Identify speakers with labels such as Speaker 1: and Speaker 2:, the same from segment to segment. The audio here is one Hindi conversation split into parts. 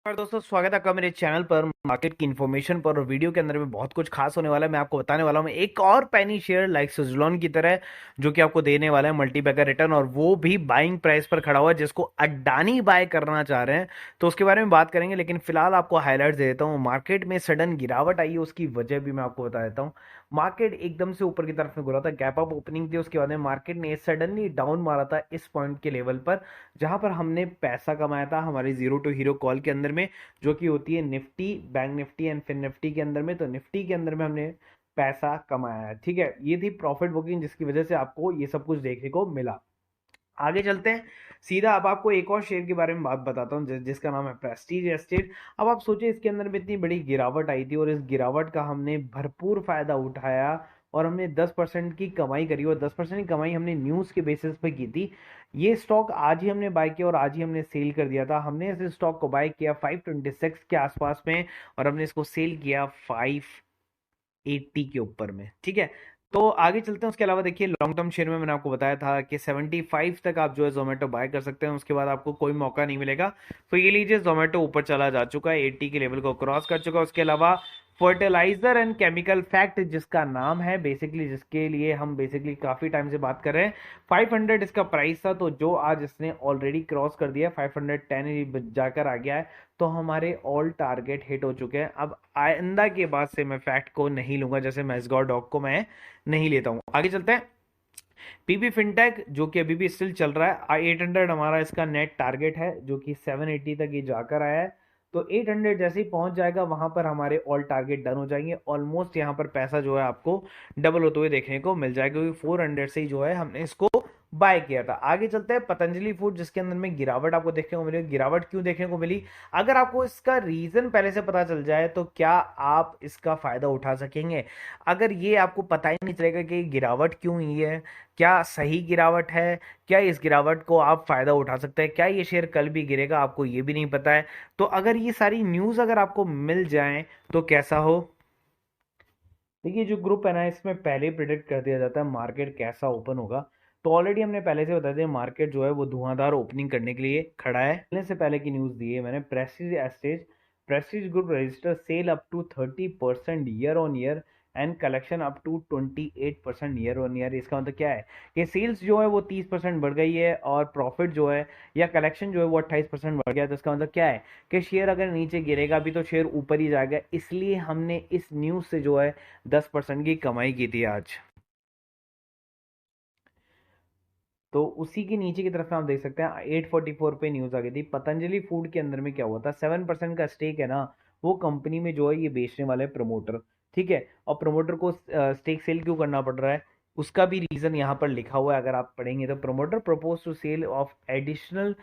Speaker 1: और दोस्तों स्वागत है आपका मेरे चैनल पर मार्केट की इन्फॉर्मेशन पर। और वीडियो के अंदर में बहुत कुछ खास होने वाला है। मैं आपको बताने वाला हूँ एक और पेनी शेयर लाइक सुजलॉन की तरह जो कि आपको देने वाला है मल्टीबैगर रिटर्न, और वो भी बाइंग प्राइस पर खड़ा हुआ है जिसको अडानी बाय करना चाह रहे हैं। तो उसके बारे में बात करेंगे, लेकिन फिलहाल आपको हाईलाइट्स दे देता हूँ। मार्केट में सडन गिरावट आई है, उसकी वजह भी मैं आपको बता देता हूँ। मार्केट एकदम से ऊपर की तरफ में घुरा था, गैप अप ओपनिंग थी, उसके बाद में मार्केट ने सडनली डाउन मारा था इस पॉइंट के लेवल पर जहां पर हमने पैसा कमाया था हमारी जीरो टू हीरो कॉल के अंदर में, जो कि होती है Nifty, bank Nifty and Fin Nifty के अंदर में। तो निफ्टी के अंदर में हमने पैसा कमाया है, ठीक है। ये थी प्रॉफिट बुकिंग जिसकी वजह से आपको ये सब कुछ देखने को मिला। आगे चलते हैं सीधा। अब आपको एक और शेयर के बारे में बात बताता हूँ जिसका नाम है प्रेस्टीज एस्टेट। अब आप सोचिए इसके अंदर में इतनी बड़ी गिरावट आई थी और इस गिरावट का हमने भरपूर फायदा उठाया और हमने 10% की कमाई करी, और 10% की कमाई हमने न्यूज़ के बेसिस पे की थी। ये स्टॉक आज ही हमने बाय किया और आज ही हमने सेल कर दिया था। हमने इस स्टॉक को बाय किया 526 के आसपास में और हमने इसको सेल किया 580 के ऊपर में, ठीक है। तो आगे चलते हैं। उसके अलावा देखिए लॉन्ग टर्म शेयर में मैंने आपको बताया था कि 75 तक आप जो है जोमेटो बाय कर सकते हैं, उसके बाद आपको कोई मौका नहीं मिलेगा। तो ये लीजिए जोमेटो ऊपर चला जा चुका है, 80 के लेवल को क्रॉस कर चुका है। उसके अलावा फर्टिलाइजर एंड केमिकल फैक्ट जिसका नाम है, बेसिकली जिसके लिए हम बेसिकली काफी टाइम से बात कर रहे हैं, 500 इसका प्राइस था। तो जो आज इसने ऑलरेडी क्रॉस कर दिया, 510 जाकर आ गया है। तो हमारे ऑल टारगेट हिट हो चुके हैं। अब आइंदा के बाद से मैं फैक्ट को नहीं लूंगा, जैसे मैसगॉर डॉग को मैं नहीं लेता हूं। आगे चलते हैं। पीबी फिनटेक जो कि अभी भी स्टिल चल रहा है, 800 हमारा इसका नेट टारगेट है, जो कि 780 तक ये जाकर आया है। तो 800 जैसे ही पहुंच जाएगा वहां पर हमारे ऑल टारगेट डन हो जाएंगे। ऑलमोस्ट यहाँ पर पैसा जो है आपको डबल होते हुए देखने को मिल जाएगा, क्योंकि 400 से ही जो है हमने इसको बाय किया था। आगे चलते हैं पतंजलि फूड जिसके अंदर में गिरावट आपको देखने को मिली। गिरावट क्यों देखने को मिली, अगर आपको इसका रीजन पहले से पता चल जाए तो क्या आप इसका फायदा उठा सकेंगे। अगर ये आपको पता ही नहीं चलेगा कि गिरावट क्यों हुई है, क्या सही गिरावट है, क्या इस गिरावट को आप फायदा उठा सकते हैं, क्या ये शेयर कल भी गिरेगा, आपको ये भी नहीं पता है। तो अगर ये सारी न्यूज़ अगर आपको मिल जाए तो कैसा हो। देखिए जो ग्रुप है ना, इसमें पहले ही प्रिडिक्ट कर दिया जाता है मार्केट कैसा ओपन होगा। तो ऑलरेडी हमने पहले से बता दिया मार्केट जो है वो धुआंधार ओपनिंग करने के लिए खड़ा है। पहले से पहले की न्यूज़ दी है मैंने। Prestige Estates, Prestige group register sale up to 30% year on year and collection up to 28% year on year. इसका मतलब क्या है कि सेल्स जो है वो 30% बढ़ गई है और प्रॉफिट जो है या कलेक्शन जो है वो 28% बढ़ गया है। तो इसका मतलब क्या है कि शेयर अगर नीचे गिरेगा भी तो शेयर ऊपर ही जाएगा। इसलिए हमने इस न्यूज़ से जो है 10% की कमाई की थी आज। तो उसी के नीचे की तरफ में आप देख सकते हैं 844 पे न्यूज आ गई थी। पतंजलि फूड के अंदर में क्या हुआ था, 7% का स्टेक है ना, वो कंपनी में जो है ये बेचने वाले प्रमोटर, ठीक है। और प्रमोटर को स्टेक सेल क्यों करना पड़ रहा है, उसका भी रीजन यहाँ पर लिखा हुआ है। अगर आप पढ़ेंगे तो promoter propose to sell off additional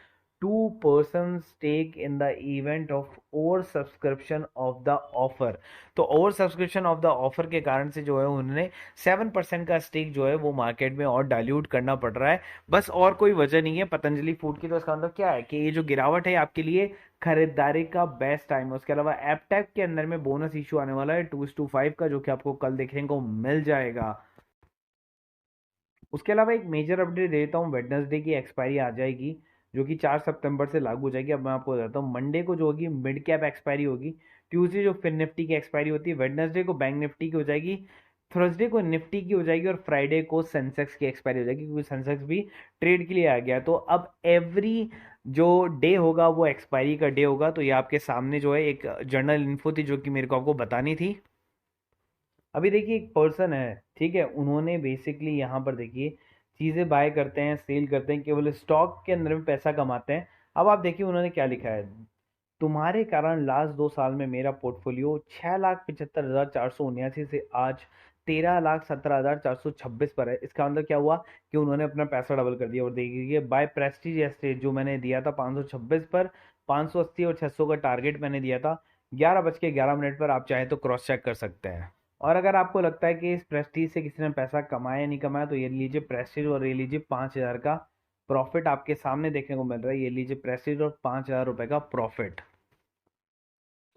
Speaker 1: 2% stake in the event of over subscription of the offer. तो over subscription of the offer के कारण से जो है उन्होंने 7% का स्टेक जो है वो मार्केट में और डाइल्यूट करना पड़ रहा है। बस और कोई वजह नहीं है पतंजलि फूड की। तो इसका मतलब क्या है कि ये जो गिरावट है आपके लिए खरीदारी का बेस्ट टाइम है। उसके अलावा एपटेक के अंदर में बोनस इशू आने वाला है 2:5 का, जो कि आपको कल देखने को मिल जाएगा। उसके अलावा एक मेजर अपडेट देता हूँ, वेडनेसडे की एक्सपायरी आ जाएगी जो कि 4 सितंबर से लागू हो जाएगी। अब मैं आपको बताता हूँ, मंडे को जो होगी मिड कैप एक्सपायरी होगी, ट्यूसडे जो फिन निफ्टी की एक्सपायरी होती है, वेडनेसडे को बैंक निफ्टी की हो जाएगी, थर्सडे को निफ्टी की हो जाएगी और फ्राइडे को सेंसेक्स की एक्सपायरी हो जाएगी, क्योंकि सेंसेक्स भी ट्रेड के लिए आ गया। तो अब एवरी जो डे होगा वो एक्सपायरी का डे होगा। तो ये आपके सामने जो है एक जर्नल इन्फो थी जो कि मेरे को आपको बतानी थी। अभी देखिए एक पर्सन है, ठीक है, उन्होंने बेसिकली यहाँ पर देखिए चीज़ें बाय करते हैं, सेल करते हैं, केवल स्टॉक के अंदर में पैसा कमाते हैं। अब आप देखिए उन्होंने क्या लिखा है, तुम्हारे कारण लास्ट 2 साल में मेरा पोर्टफोलियो 6,75,479 से आज 13,17,426 पर है। इसका मतलब क्या हुआ कि उन्होंने अपना पैसा डबल कर दिया। और देखिए बाय प्रेस्टीज एस्टेट जो मैंने दिया था 526 पर, 580 और 600 का टारगेट मैंने दिया था। 11:11 पर आप चाहे तो क्रॉस चेक कर सकते हैं। और अगर आपको लगता है कि इस प्रेस्टीज से किसी ने पैसा कमाया या नहीं कमाया, तो ये लीजिए प्रेस्टीज और ये लीजिए 5,000 का प्रॉफिट आपके सामने देखने को मिल रहा है। ये लीजिए प्रेस्टीज और 5,000 रुपए का प्रॉफिट।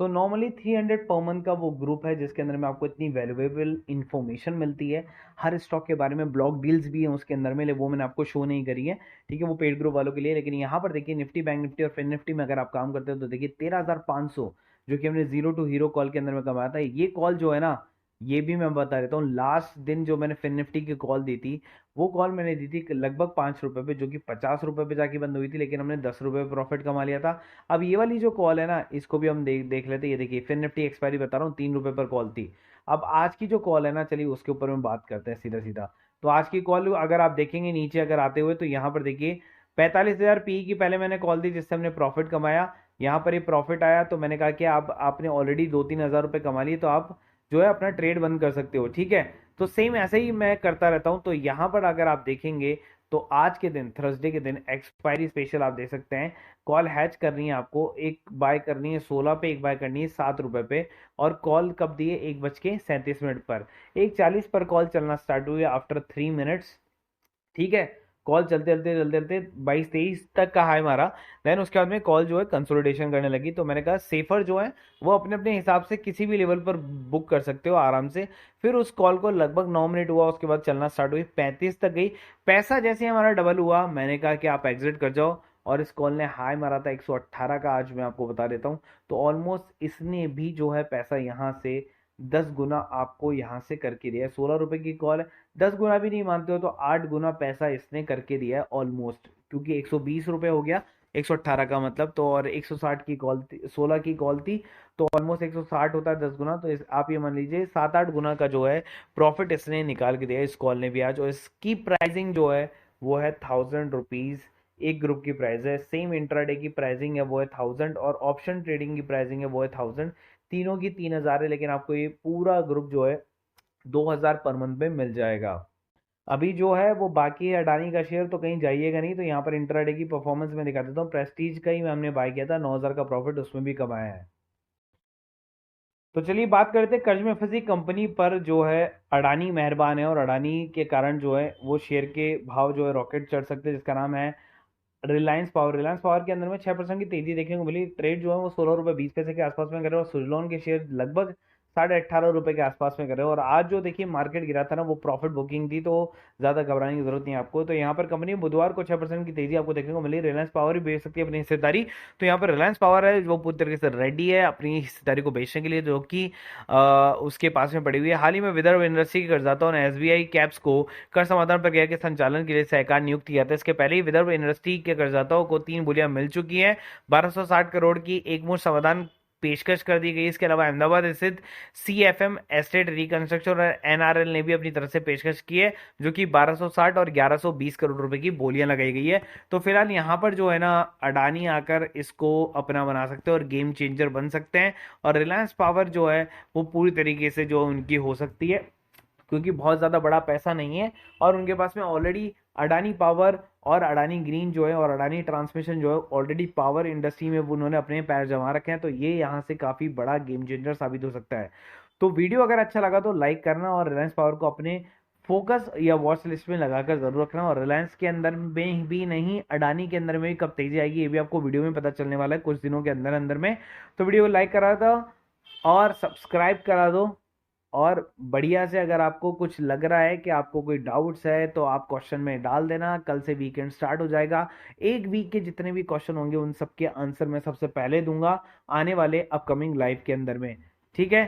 Speaker 1: तो नॉर्मली 300 पर मंथ का वो ग्रुप है जिसके अंदर में आपको इतनी वैल्यूएबल इन्फॉर्मेशन मिलती है हर स्टॉक के बारे में। ब्लॉक डील्स भी हैं उसके अंदर में, वो मैंने आपको शो नहीं करी है, ठीक है, वो पेड ग्रुप वालों के लिए। लेकिन यहाँ पर देखिए निफ्टी, बैंक निफ्टी और फिन निफ्टी में अगर आप काम करते हो तो देखिए 13,500 जो कि हमने जीरो टू हीरो कॉल के अंदर में कमाया था। ये कॉल जो है ना, ये भी मैं बता देता हूँ, लास्ट दिन जो मैंने फिन निफ्टी की कॉल दी थी, वो कॉल मैंने दी थी लगभग 5 रुपए पे, जो कि 50 रुपए पे जाके बंद हुई थी, लेकिन हमने 10 रुपए प्रॉफिट कमा लिया था। अब ये वाली जो कॉल है ना, इसको भी हम देख लेते हैं। ये देखिए फिन निफ्टी एक्सपायरी बता रहा हूँ, 3 रुपए पर कॉल थी। अब आज की जो कॉल है ना, चलिए उसके ऊपर में बात करते हैं सीधा सीधा। तो आज की कॉल अगर आप देखेंगे नीचे अगर आते हुए, तो यहाँ पर देखिए 45,000 पी की पहले मैंने कॉल दी जिससे हमने प्रॉफिट कमाया। यहाँ पर ये प्रॉफिट आया तो मैंने कहा कि आप आपने ऑलरेडी 2-3 हज़ार रुपये कमा लिए, तो आप जो है अपना ट्रेड बंद कर सकते हो, ठीक है। तो सेम ऐसे ही मैं करता रहता हूँ। तो यहाँ पर अगर आप देखेंगे तो आज के दिन, थर्सडे के दिन, एक्सपायरी स्पेशल आप देख सकते हैं। कॉल हैच करनी है आपको, एक बाय करनी है 16 पे, एक बाय करनी है 7 रुपए पे। और कॉल कब दी है? 1:37 पर। 1:40 पर कॉल चलना स्टार्ट हुई आफ्टर 3 मिनट्स, ठीक है। कॉल चलते चलते चलते चलते 22-23 तक का हाई मारा। देन उसके बाद में कॉल जो है कंसोलिडेशन करने लगी। तो मैंने कहा सेफर जो है वो अपने अपने हिसाब से किसी भी लेवल पर बुक कर सकते हो आराम से। फिर उस कॉल को लगभग 9 मिनट हुआ, उसके बाद चलना स्टार्ट हुई, 35 तक गई। पैसा जैसे हमारा डबल हुआ, मैंने कहा कि आप एग्जिट कर जाओ। और इस कॉल ने हाई मारा था 118 का, आज मैं आपको बता देता हूँ। तो ऑलमोस्ट इसने भी जो है पैसा यहाँ से 10 गुना आपको यहाँ से करके दिया है। 16 रुपए की कॉल है, 10 गुना भी नहीं मानते हो तो 8 गुना पैसा इसने करके दिया है ऑलमोस्ट, क्योंकि 120 रुपए हो गया 118 का मतलब। तो और 160 की कॉल थी, 16 की कॉल थी, तो ऑलमोस्ट 160 होता है 10 गुना। तो आप ये मान लीजिए 7-8 गुना का जो है प्रॉफिट इसने निकाल के दिया इस कॉल ने भी आज। और इसकी प्राइसिंग जो है वो है 1000 रुपीज। एक ग्रुप की प्राइस है, सेम इंट्राडे की प्राइसिंग है वो है 1000, और ऑप्शन ट्रेडिंग की प्राइसिंग है वो है 1000। तीनों की 3000 है, लेकिन आपको ये पूरा ग्रुप जो है 2000 पर मंथ में मिल जाएगा। अभी जो है वो बाकी है अडानी का शेयर, तो कहीं जाइएगा नहीं। तो यहाँ पर इंट्राडे की परफॉर्मेंस में दिखा देता हूँ। प्रेस्टीज का ही हमने बाय किया था, 9000 का प्रॉफिट उसमें भी कमाया है। तो चलिए बात करते हैं कर्ज में फंसी कंपनी पर। जो है अडानी मेहरबान है, और अडानी के कारण जो है वो शेयर के भाव जो है रॉकेट चढ़ सकते हैं, जिसका नाम है रिलायंस पावर। रिलायंस पावर के अंदर में 6% की तेजी देखने को मिली। ट्रेड जो है वो 16 रुपये 20 पैसे के आसपास में कर रहे हैं, और सुजलॉन के शेयर लगभग 18.5 रुपए के आसपास में कर रहे हैं। और आज जो देखिए मार्केट गिरा था ना, वो प्रॉफिट बुकिंग थी, तो ज्यादा घबराने की जरूरत नहीं है आपको। तो यहाँ पर कंपनी बुधवार को 6% की तेजी आपको देखने को मिली। रिलायंस पावर भी बेच सकती है अपनी हिस्सेदारी। तो यहाँ पर रिलायंस पावर है वो पूरी तरीके से रेडी है अपनी हिस्सेदारी को बेचने के लिए, जो कि उसके पास में पड़ी हुई है। हाल ही में विदर्भ इंडस्ट्री के कर्जदाताओं ने एसबीआई कैप्स को कर समाधान प्रक्रिया के संचालन के लिए सहकार नियुक्त किया था। इसके पहले ही विदर्भ इंडस्ट्री के कर्जदाताओं को 3 बोलियां मिल चुकी हैं। 1260 करोड़ की एक मुश्त समाधान पेशकश कर दी गई। इसके अलावा अहमदाबाद स्थित सीएफएम एस्टेट रिकंस्ट्रक्शन और एनआरएल ने भी अपनी तरफ से पेशकश की है, जो कि 1260 और 1120 करोड़ रुपए की बोलियां लगाई गई है। तो फिलहाल यहाँ पर जो है ना, अडानी आकर इसको अपना बना सकते हैं और गेम चेंजर बन सकते हैं। और रिलायंस पावर जो है वो पूरी तरीके से जो उनकी हो सकती है, क्योंकि बहुत ज़्यादा बड़ा पैसा नहीं है, और उनके पास में ऑलरेडी अडानी पावर और अडानी ग्रीन जो है और अडानी ट्रांसमिशन जो है ऑलरेडी पावर इंडस्ट्री में वो उन्होंने अपने पैर जमा रखे हैं। तो ये यहाँ से काफ़ी बड़ा गेम चेंजर साबित हो सकता है। तो वीडियो अगर अच्छा लगा तो लाइक करना, और रिलायंस पावर को अपने फोकस या वॉच लिस्ट में लगाकर जरूर रखना। और रिलायंस के अंदर में भी नहीं, अडानी के अंदर में भी कब तेजी आएगी ये भी आपको वीडियो में पता चलने वाला है कुछ दिनों के अंदर अंदर में। तो वीडियो को लाइक करा दो और सब्सक्राइब करा दो। और बढ़िया से अगर आपको कुछ लग रहा है कि आपको कोई डाउट्स है तो आप क्वेश्चन में डाल देना। कल से वीकेंड स्टार्ट हो जाएगा, एक वीक के जितने भी क्वेश्चन होंगे उन सबके आंसर मैं सबसे पहले दूंगा आने वाले अपकमिंग लाइव के अंदर में, ठीक है।